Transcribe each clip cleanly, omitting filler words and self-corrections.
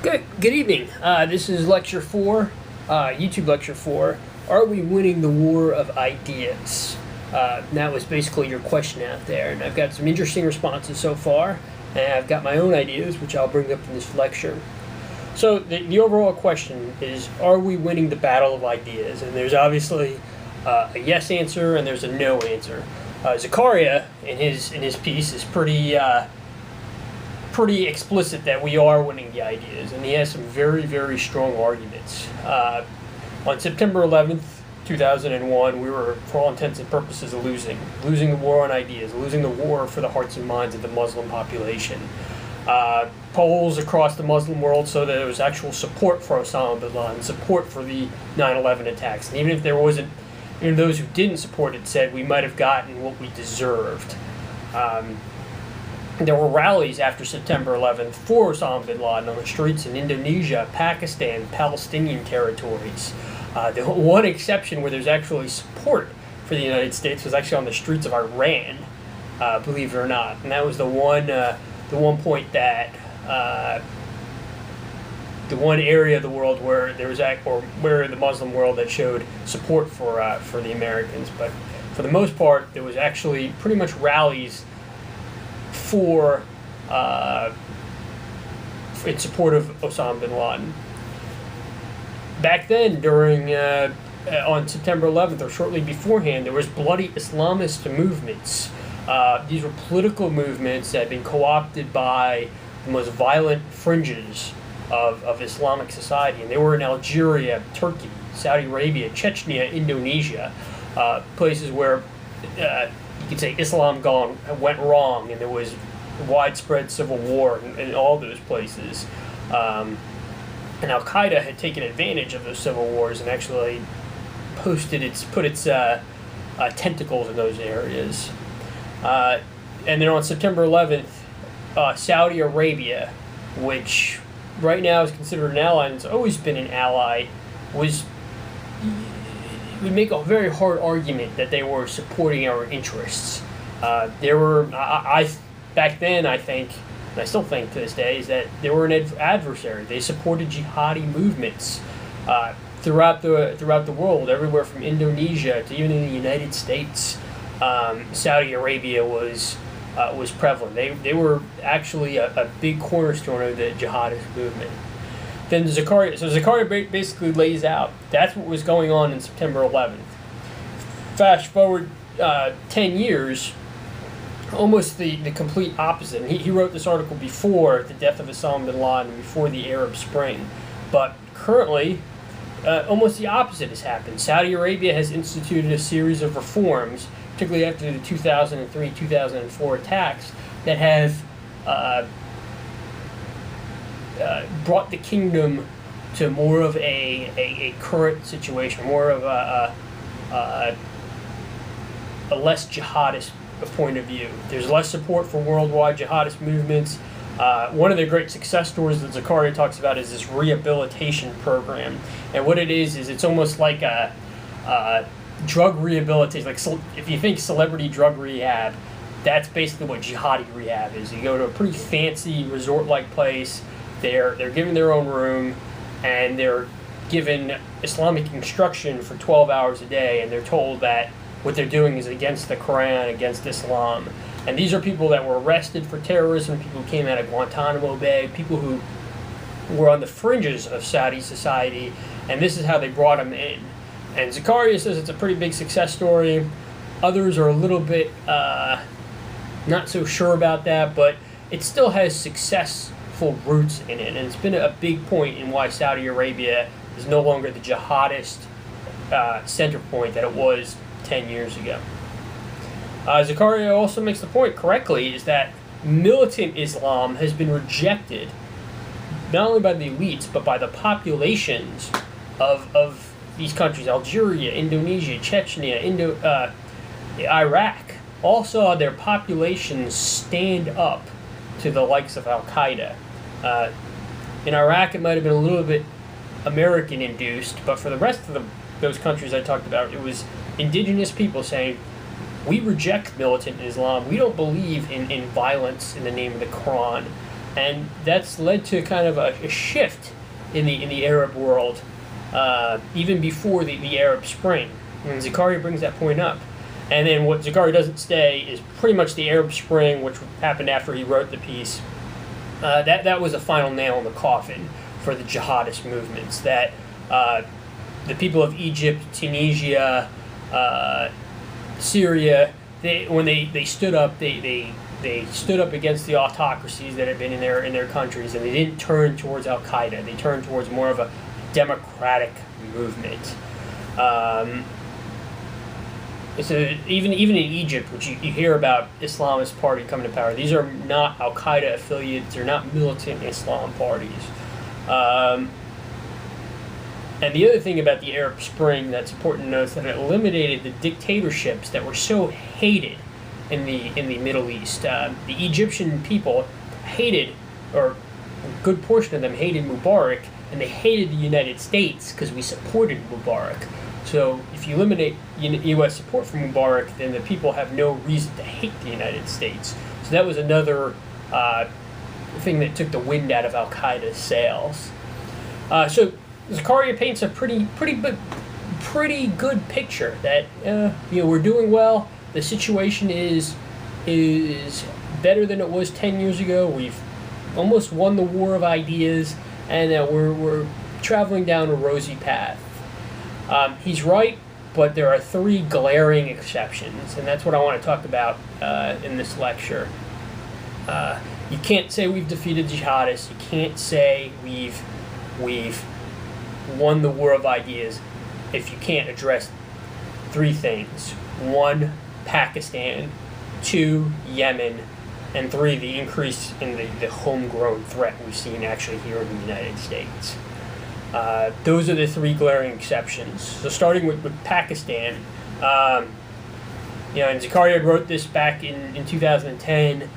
Good evening. This is lecture 4, YouTube lecture 4. Are we winning the war of ideas? That was basically your question out there, and I've got some interesting responses so far, and I've got my own ideas, which I'll bring up in this lecture. So the overall question is, are we winning the battle of ideas? And there's obviously a yes answer and there's a no answer. Zakaria, in his piece, is pretty explicit that we are winning the ideas, and he has some very, very strong arguments. On September 11th, 2001, we were, for all intents and purposes, losing the war on ideas, losing the war for the hearts and minds of the Muslim population. Polls across the Muslim world so that there was actual support for Osama bin Laden, support for the 9/11 attacks, and even if there wasn't, even those who didn't support it said we might have gotten what we deserved. There were rallies after September 11th for Osama bin Laden on the streets in Indonesia, Pakistan, Palestinian territories. The one exception where there's actually support for the United States was actually on the streets of Iran, believe it or not. And that was the one point that the one area of the world where there was where the Muslim world that showed support for the Americans. But for the most part, there was actually pretty much rallies in support of Osama bin Laden. Back then, on September 11th or shortly beforehand, there was bloody Islamist movements. These were political movements that had been co-opted by the most violent fringes of Islamic society, and they were in Algeria, Turkey, Saudi Arabia, Chechnya, Indonesia, places where you could say Islam went wrong, and there was widespread civil war in all those places. And Al-Qaeda had taken advantage of those civil wars and actually put its tentacles in those areas. And then on September 11th, Saudi Arabia, which right now is considered an ally and has always been an ally, would make a very hard argument that they were supporting our interests. Back then, I think, and I still think to this day, is that they were an adversary. They supported jihadi movements throughout the world, everywhere from Indonesia to even in the United States. Saudi Arabia was prevalent. They were actually a big cornerstone of the jihadist movement. Then Zakaria basically lays out that's what was going on in September 11th. Fast forward 10 years, almost the complete opposite. And he wrote this article before the death of Osama bin Laden, before the Arab Spring. But currently, almost the opposite has happened. Saudi Arabia has instituted a series of reforms, particularly after the 2003-2004 attacks, that have brought the kingdom to more of a current situation, more of a less jihadist point of view. There's less support for worldwide jihadist movements. One of the great success stories that Zakaria talks about is this rehabilitation program. And what it is it's almost like a drug rehabilitation. Like, if you think celebrity drug rehab, that's basically what jihadi rehab is. You go to a pretty fancy resort-like place. They're given their own room, and they're given Islamic instruction for 12 hours a day, and they're told that what they're doing is against the Quran, against Islam. And these are people that were arrested for terrorism, people who came out of Guantanamo Bay, people who were on the fringes of Saudi society, and this is how they brought them in. And Zakaria says it's a pretty big success story. Others are a little bit not so sure about that, but it still has successful roots in it, and it's been a big point in why Saudi Arabia is no longer the jihadist center point that it was 10 years ago. Zakaria also makes the point correctly, is that militant Islam has been rejected not only by the elites but by the populations of these countries. Algeria, Indonesia, Chechnya, Iraq all saw their populations stand up to the likes of Al-Qaeda. In Iraq, it might have been a little bit American-induced, but for the rest of those countries I talked about, it was indigenous people saying, we reject militant Islam. We don't believe in violence in the name of the Quran. and that's led to kind of a shift in the Arab world, even before the Arab Spring. And Zakaria brings that point up. And then what Zakaria doesn't say is pretty much the Arab Spring, which happened after he wrote the piece. That was a final nail in the coffin for the jihadist movements. That the people of Egypt, Tunisia, Syria, when they stood up, they stood up against the autocracies that had been in their countries, and they didn't turn towards Al Qaeda. They turned towards more of a democratic movement. So even in Egypt, which you hear about Islamist party coming to power, these are not Al Qaeda affiliates. They're not militant Islam parties. And the other thing about the Arab Spring that's important to note is that it eliminated the dictatorships that were so hated in the Middle East. The Egyptian people hated, or a good portion of them hated Mubarak, and they hated the United States because we supported Mubarak. So if you eliminate U.S. support for Mubarak, then the people have no reason to hate the United States. So that was another thing that took the wind out of Al Qaeda's sails. So Zakaria paints a pretty good picture that we're doing well. The situation is better than it was 10 years ago. We've almost won the war of ideas, and we're traveling down a rosy path. He's right, but there are 3 glaring exceptions, and that's what I want to talk about in this lecture. You can't say we've defeated jihadists. You can't say we've won the war of ideas if you can't address 3 things. 1, Pakistan. 2, Yemen. And 3, the increase in the homegrown threat we've seen actually here in the United States. Those are the 3 glaring exceptions. So starting with Pakistan, and Zakaria wrote this back in 2010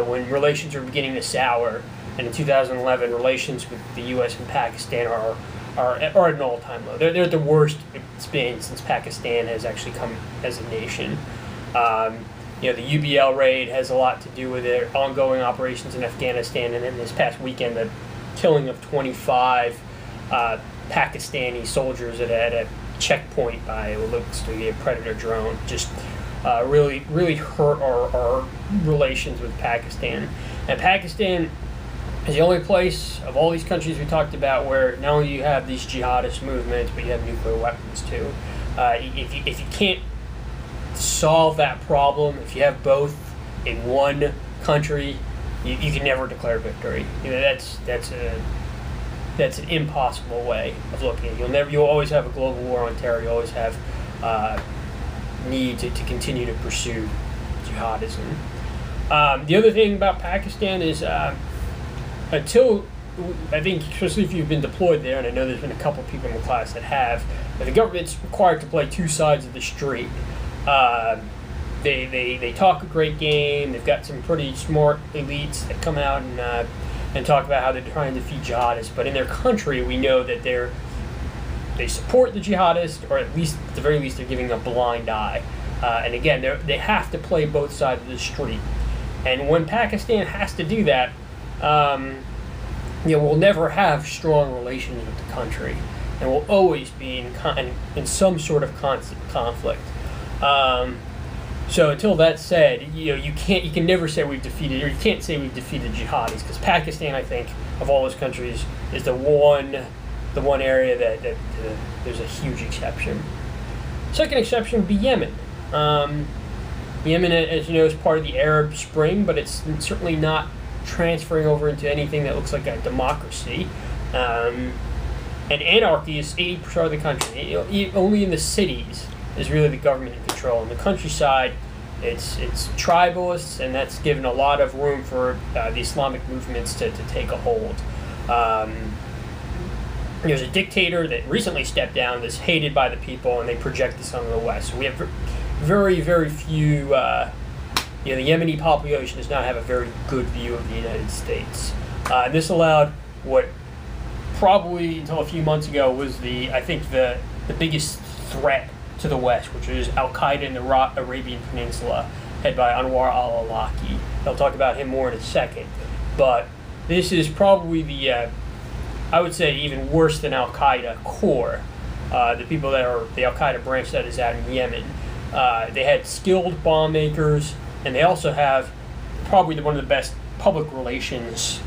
when relations were beginning to sour, and in 2011 relations with the U.S. and Pakistan are at an all-time low. They're at the worst it's been since Pakistan has actually come as a nation. The UBL raid has a lot to do with their ongoing operations in Afghanistan, and then this past weekend the killing of 25 Pakistani soldiers at a checkpoint by what looks to be a Predator drone just really hurt our relations with Pakistan. And Pakistan is the only place of all these countries we talked about where not only you have these jihadist movements, but you have nuclear weapons too. If you can't solve that problem, if you have both in one country, you can never declare victory. That's an impossible way of looking at it. You'll always have a global war on terror. You always have need to continue to pursue jihadism. The other thing about Pakistan is until, I think, especially if you've been deployed there, and I know there's been a couple of people in the class that have, but the government's required to play 2 sides of the street. They talk a great game. They've got some pretty smart elites that come out and talk about how they're trying to defeat jihadists. But in their country, we know that they support the jihadists, or at the very least, they're giving a blind eye. And again, they have to play both sides of the street. And when Pakistan has to do that, we'll never have strong relations with the country, and we'll always be in some sort of constant conflict. So until that's said, you can never say we've defeated, or you can't say we've defeated jihadis, because Pakistan, I think, of all those countries, is the one area that there's a huge exception. Second exception would be Yemen. Yemen, as you know, is part of the Arab Spring, but it's certainly not transferring over into anything that looks like a democracy. And anarchy is 80% of the country. Only in the cities is really the government in control. In the countryside, it's tribalists, and that's given a lot of room for the Islamic movements to take a hold. There's a dictator that recently stepped down that's hated by the people, and they project this on the West. So we have very, very few. The Yemeni population does not have a very good view of the United States. And this allowed what probably until a few months ago was the biggest threat to the West, which is Al Qaeda in the Arabian Peninsula, headed by Anwar al-Awlaki. I'll talk about him more in a second. But this is probably the, I would say, even worse than Al Qaeda core. The people that are the Al Qaeda branch that is out in Yemen. They had skilled bomb makers, and they also have probably one of the best public relations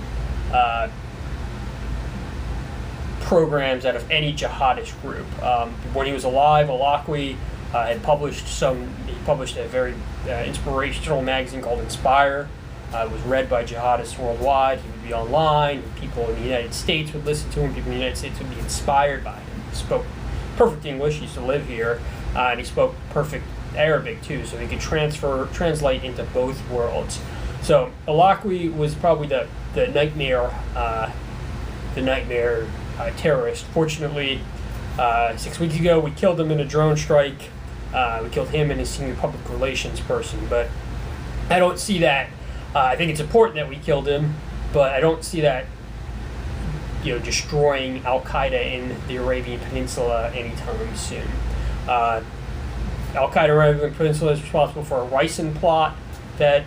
programs out of any jihadist group. When he was alive, Al-Awlaki had published a very inspirational magazine called Inspire. It was read by jihadists worldwide. He would be online. People in the United States would listen to him. People in the United States would be inspired by him. He spoke perfect English. He used to live here, and he spoke perfect Arabic too, so he could translate into both worlds. So Al-Awlaki was probably the nightmare terrorist. Fortunately, 6 weeks ago we killed him in a drone strike. We killed him and his senior public relations person. But I don't see that. I think it's important that we killed him, but I don't see that destroying Al Qaeda in the Arabian Peninsula anytime soon. Al Qaeda Arabian Peninsula is responsible for a ricin plot that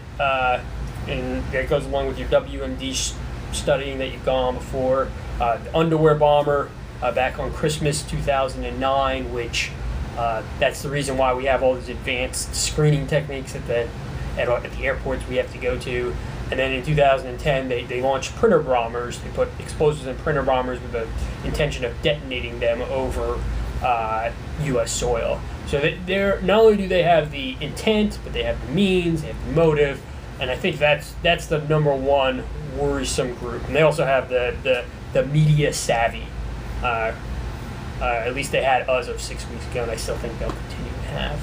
goes along with your WMD studying that you've gone before. The underwear bomber back on Christmas 2009, which that's the reason why we have all these advanced screening techniques at the airports we have to go to. And then in 2010, they launched printer bombers. They put explosives in printer bombers with the intention of detonating them over U.S. soil. So they're not only do they have the intent, but they have the means, they have the motive, and I think that's the number one worrisome group. And they also have the media savvy. At least they had as of 6 weeks ago, and I still think they'll continue to have.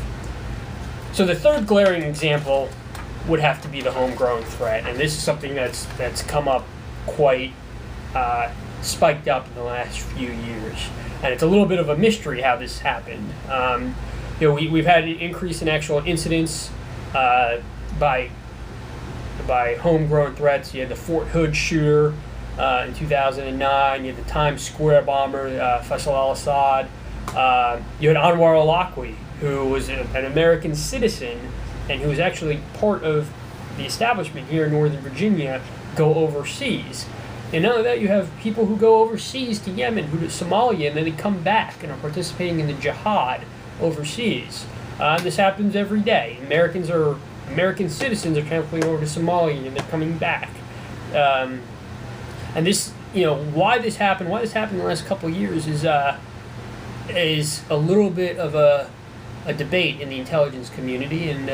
So the third glaring example would have to be the homegrown threat, and this is something that's come up quite spiked up in the last few years, and it's a little bit of a mystery how this happened. We've had an increase in actual incidents by homegrown threats. You had the Fort Hood shooter in 2009. You had the Times Square bomber, Faisal al-Assad. You had Anwar al-Awlaki, who was an American citizen and who was actually part of the establishment here in Northern Virginia, go overseas. And not only that, you have people who go overseas to Yemen, who to Somalia, and then they come back and are participating in the jihad overseas. This happens every day. American citizens are traveling over to Somalia and they're coming back. And this, why this happened in the last couple of years is a little bit of a debate in the intelligence community, and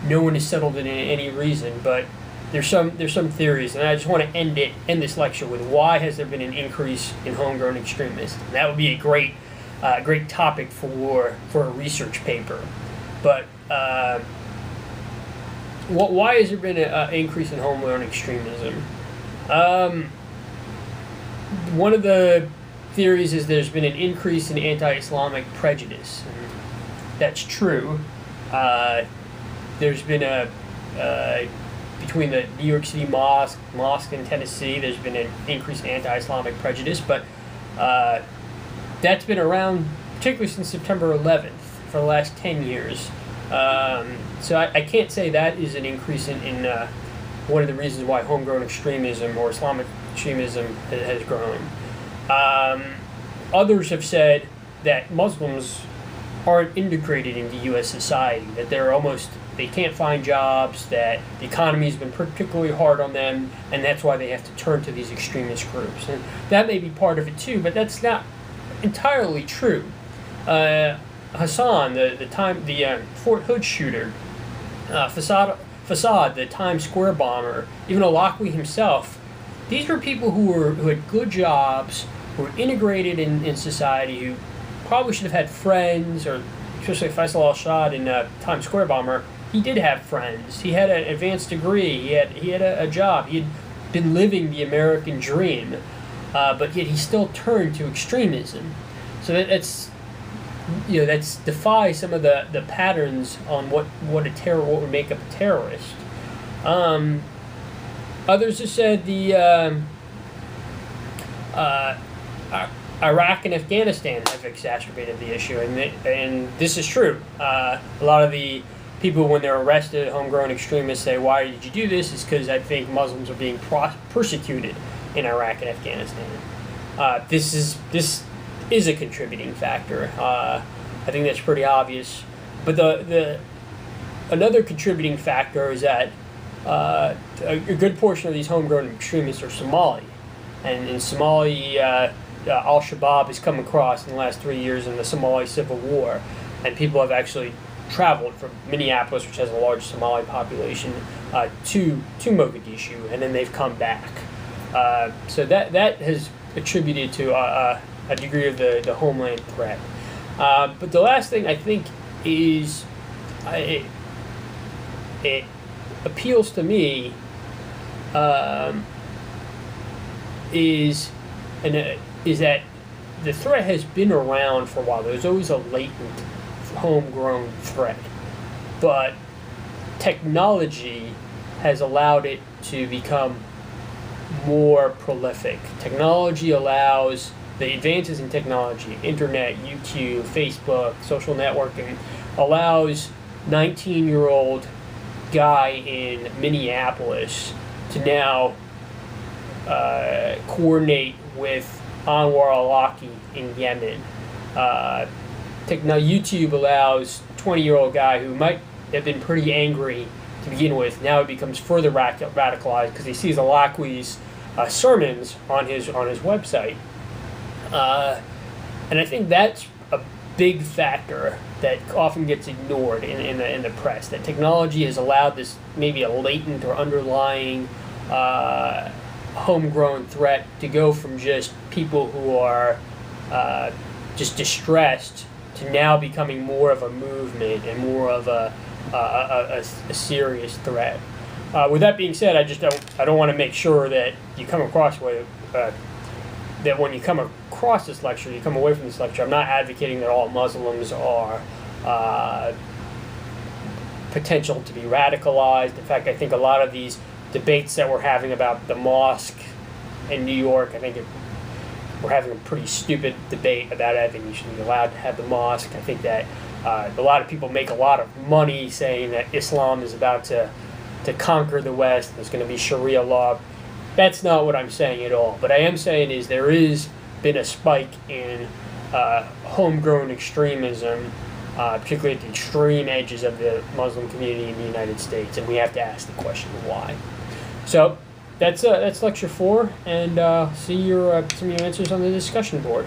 no one has settled it in any reason. But there's some theories, and I just want to end this lecture with why has there been an increase in homegrown extremists. And that would be a great topic for a research paper. But why has there been an increase in homegrown extremism? One of the theories is there's been an increase in anti-Islamic prejudice. And that's true. There's been between the New York City mosque in Tennessee, there's been an increase in anti-Islamic prejudice, but that's been around particularly since September 11th for the last 10 years. So I can't say that is an increase in one of the reasons why homegrown extremism or Islamic extremism has grown. Others have said that Muslims aren't integrated into U.S. society, that they can't find jobs, that the economy has been particularly hard on them, and that's why they have to turn to these extremist groups. And that may be part of it too, but that's not entirely true. Hassan, the Fort Hood shooter, Fassad, the Times Square bomber, even Al-Awlaki himself, these were people who had good jobs, who were integrated in society, who probably should have had friends, or especially Faisal al-Assad in Times Square bomber. He did have friends. He had an advanced degree. He had a job. He had been living the American dream, but yet he still turned to extremism. So that's defies some of the patterns on what would make up a terrorist. Others have said the Iraq and Afghanistan have exacerbated the issue, and this is true. A lot of the people, when they're arrested, homegrown extremists say, why did you do this? It's because I think Muslims are being persecuted in Iraq and Afghanistan. This is a contributing factor. I think that's pretty obvious. But another contributing factor is that a good portion of these homegrown extremists are Somali. And in Somali, Al-Shabaab has come across in the last 3 years in the Somali civil war. And people have actually traveled from Minneapolis, which has a large Somali population, to Mogadishu, and then they've come back. So that has attributed to a degree of the homeland threat. But the last thing I think is it appeals to me is that the threat has been around for a while. There's always a latent homegrown threat, but technology has allowed it to become more prolific. Technology allows the advances in technology, internet, YouTube, Facebook, social networking, allows 19-year-old guy in Minneapolis to now coordinate with Anwar al-Awlaki in Yemen. Now YouTube allows a 20-year-old guy who might have been pretty angry to begin with, now it becomes further radicalized because he sees al-Awlaki's sermons on his website. And I think that's a big factor that often gets ignored in the press, that technology has allowed this maybe a latent or underlying homegrown threat to go from just people who are just distressed to now becoming more of a movement and more of a serious threat. With that being said, I don't want to make sure that you come across that when you come across this lecture, you come away from this lecture. I'm not advocating that all Muslims are potential to be radicalized. In fact, I think a lot of these debates that we're having about the mosque in New York, I think we're having a pretty stupid debate about it. I think you should be allowed to have the mosque. I think that a lot of people make a lot of money saying that Islam is about to conquer the West. There's going to be Sharia law. That's not what I'm saying at all. But I am saying is there is been a spike in homegrown extremism, particularly at the extreme edges of the Muslim community in the United States, and we have to ask the question why. So that's lecture 4, and see some of your answers on the discussion board.